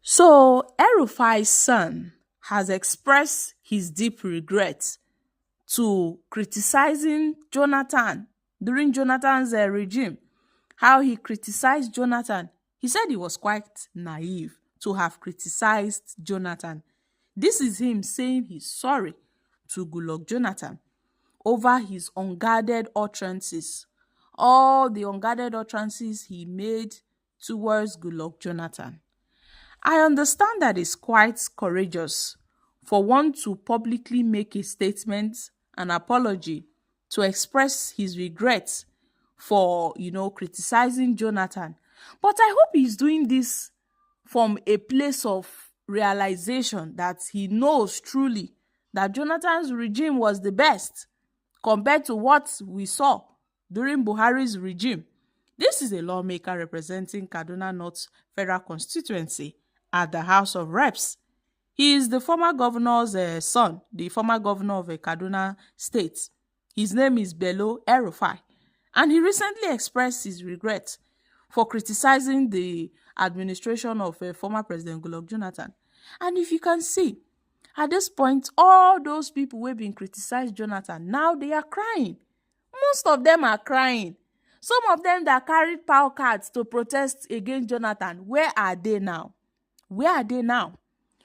So, El-Rufai's son has expressed his deep regret to criticizing Jonathan during Jonathan's regime. How he criticized Jonathan. He said he was quite naive to have criticized Jonathan. This is him saying he's sorry to Goodluck Jonathan over his unguarded utterances. All the unguarded utterances he made towards Goodluck Jonathan. I understand that it's quite courageous for one to publicly make a statement, an apology, to express his regrets for, criticizing Jonathan. But I hope he's doing this from a place of realization that he knows truly that Jonathan's regime was the best compared to what we saw during Buhari's regime. This is a lawmaker representing Kaduna North Federal Constituency at the House of Reps. He is the former governor's son, the former governor of Kaduna State. His name is Bello El-Rufai, and he recently expressed his regret for criticizing the administration of former President Goodluck Jonathan. And if you can see, at this point, all those people who have been criticized Jonathan, now they are crying. Most of them are crying. Some of them that carried power cards to protest against Jonathan, where are they now? Where are they now?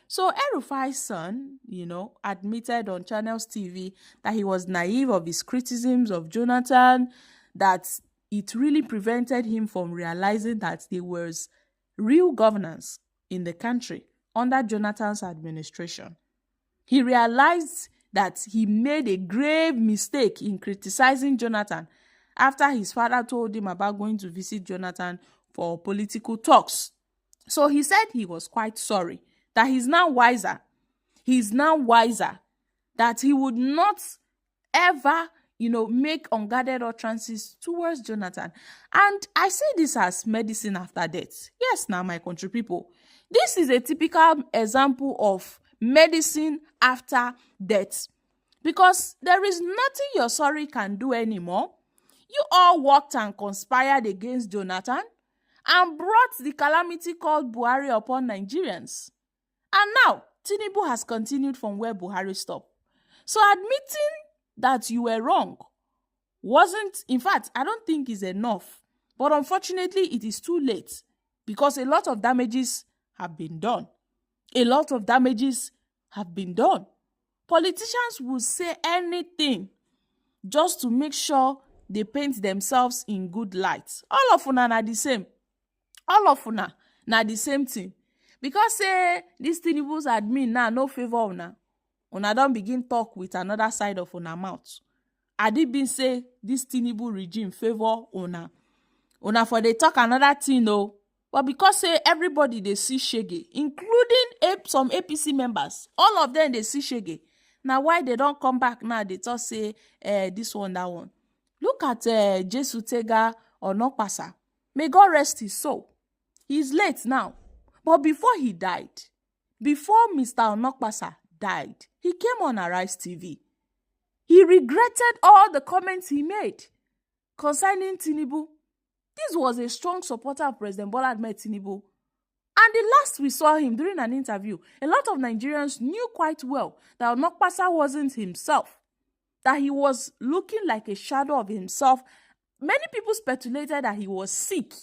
So El-Rufai's son, admitted on Channels TV that he was naive of his criticisms of Jonathan, that it really prevented him from realizing that there was real governance in the country under Jonathan's administration. He realized that he made a grave mistake in criticizing Jonathan after his father told him about going to visit Jonathan for political talks. So he said he was quite sorry, that he's now wiser. He's now wiser that he would not ever, make unguarded utterances towards Jonathan. And I say this as medicine after death. Yes, now, my country people, this is a typical example of medicine after death, because there is nothing your sorry can do anymore. You all worked and conspired against Jonathan and brought the calamity called Buhari upon Nigerians. And now, Tinubu has continued from where Buhari stopped. So admitting that you were wrong wasn't, in fact, I don't think is enough. But unfortunately, it is too late, because a lot of damages have been done. A lot of damages have been done. Politicians will say anything just to make sure they paint themselves in good light. All of una na the same. All of una na the same thing. Because say this Tinubu's admin now no favor una. Una don't begin talk with another side of una mouth. I did been say this Tinubu regime favor una. Una for they talk another thing no. But because say everybody they see shege, including some APC members, all of them they see shege. Now why they don't come back now? They just say this one, that one. Look at Jesu Tega or Nokpasa. May God rest his soul. He's late now. But before he died, before Mr. Onokpasa died, he came on Arise TV. He regretted all the comments he made concerning Tinubu. This was a strong supporter of President Bola Ahmed Tinubu. And the last we saw him during an interview, a lot of Nigerians knew quite well that Onokpasa wasn't himself, that he was looking like a shadow of himself. Many people speculated that he was sick,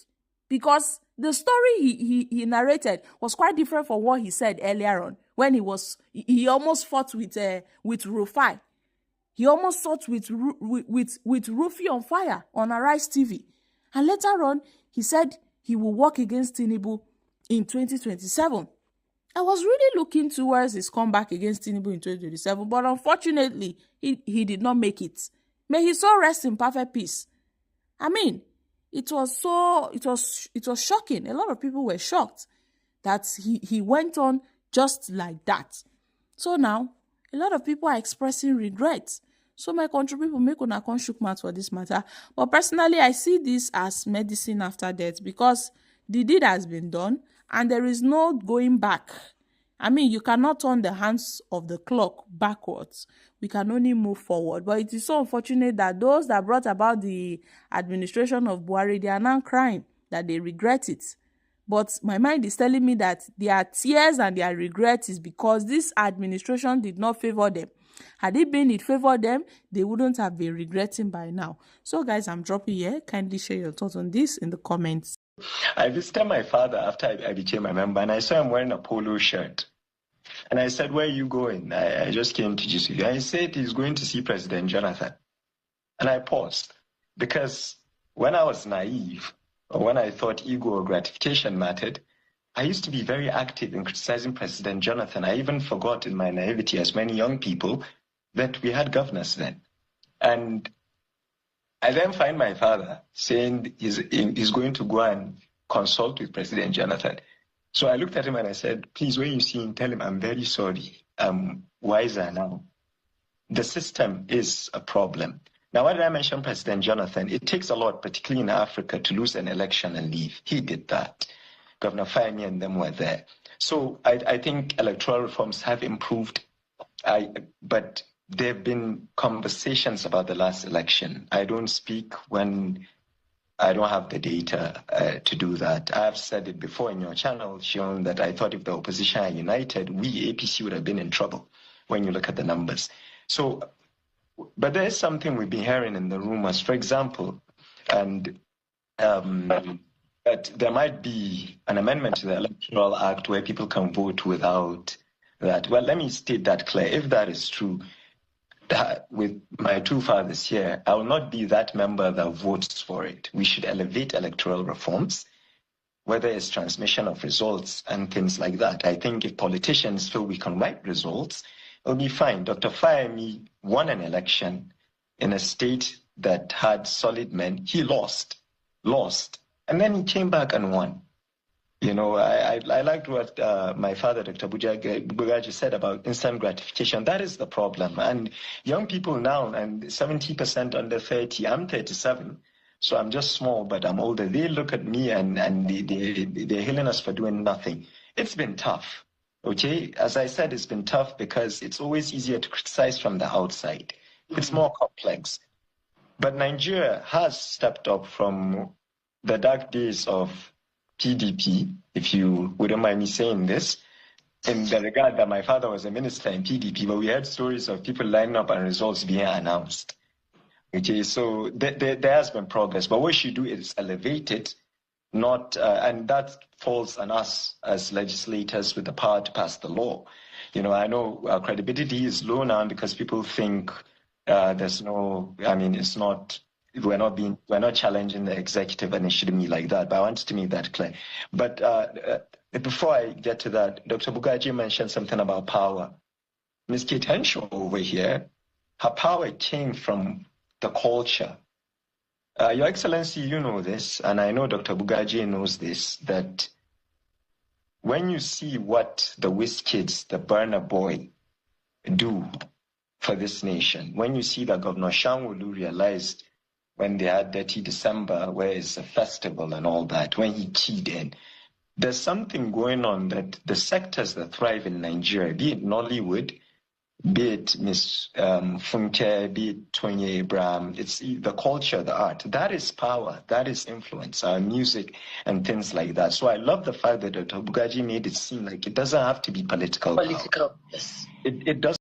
because the story he narrated was quite different from what he said earlier on, when he almost fought with Rufai. He almost fought with Rufai on fire on Arise TV. And later on, he said he will work against Tinubu in 2027. I was really looking towards his comeback against Tinubu in 2027, but unfortunately, he did not make it. May his soul rest in perfect peace. I mean, it was shocking. A lot of people were shocked that he went on just like that. So now, a lot of people are expressing regret. So my country people, make una come shook mouth for this matter. But personally, I see this as medicine after death, because the deed has been done and there is no going back. I mean, you cannot turn the hands of the clock backwards. We can only move forward. But it is so unfortunate that those that brought about the administration of Buhari, they are now crying that they regret it. But my mind is telling me that their tears and their regret is because this administration did not favor them. Had it been it favored them, they wouldn't have been regretting by now. So guys, I'm dropping here. Kindly share your thoughts on this in the comments. I visited my father after I became a member, and I saw him wearing a polo shirt. And I said, "Where are you going?" I just came to GCU. I said he's going to see President Jonathan. And I paused, because when I was naive, or when I thought ego or gratification mattered, I used to be very active in criticizing President Jonathan. I even forgot in my naivety, as many young people, that we had governors then. And I then find my father saying he's going to go and consult with President Jonathan. So I looked at him and I said, "Please, when you see him, tell him I'm very sorry. I'm wiser now. The system is a problem." Now, why did I mention President Jonathan? It takes a lot, particularly in Africa, to lose an election and leave. He did that. Governor Fayemi and them were there. So I think electoral reforms have improved, but there have been conversations about the last election. I don't speak when I don't have the data to do that. I've said it before in your channel, shown that I thought if the opposition are united, we, APC, would have been in trouble when you look at the numbers. So, but there is something we've been hearing in the rumors, for example, and that there might be an amendment to the Electoral Act where people can vote without that. Well, let me state that clear. If that is true, that with my two fathers here, I will not be that member that votes for it. We should elevate electoral reforms, whether it's transmission of results and things like that. I think if politicians feel we can write results, it'll be fine. Dr. Fayemi won an election in a state that had solid men. He lost, and then he came back and won. You know, I liked what my father, Dr. Bugaji, said about instant gratification. That is the problem. And young people now, and 70% under 30, I'm 37, so I'm just small, but I'm older. They look at me and they're hailing us for doing nothing. It's been tough, okay? As I said, it's been tough because it's always easier to criticize from the outside. It's more complex. But Nigeria has stepped up from the dark days of PDP, if you wouldn't mind me saying this, in the regard that my father was a minister in PDP, but we had stories of people lining up and results being announced. Okay, so there has been progress, but what we should do is elevate it, not, and that falls on us as legislators with the power to pass the law. You know, I know our credibility is low now because people think there's no, I mean, it's not, we're not challenging the executive, and it shouldn't be like that. But I wanted to make that clear. But before I get to that, Dr. Bugaji mentioned something about power. Ms. Kate Henshaw over here, her power came from the culture. Your Excellency, you know this, and I know Dr. Bugaji knows this, that when you see what the Whiz Kids, the Burner Boy, do for this nation, when you see that Governor Sanwo-Olu realized when they had Dirty December, where it's a festival and all that, when he keyed in, there's something going on that the sectors that thrive in Nigeria, be it Nollywood, be it Miss Funke, be it Tony Abraham, it's the culture, the art. That is power, that is influence, our music and things like that. So I love the fact that Dr. Bugaji made it seem like it doesn't have to be political. Political, yes. It doesn't.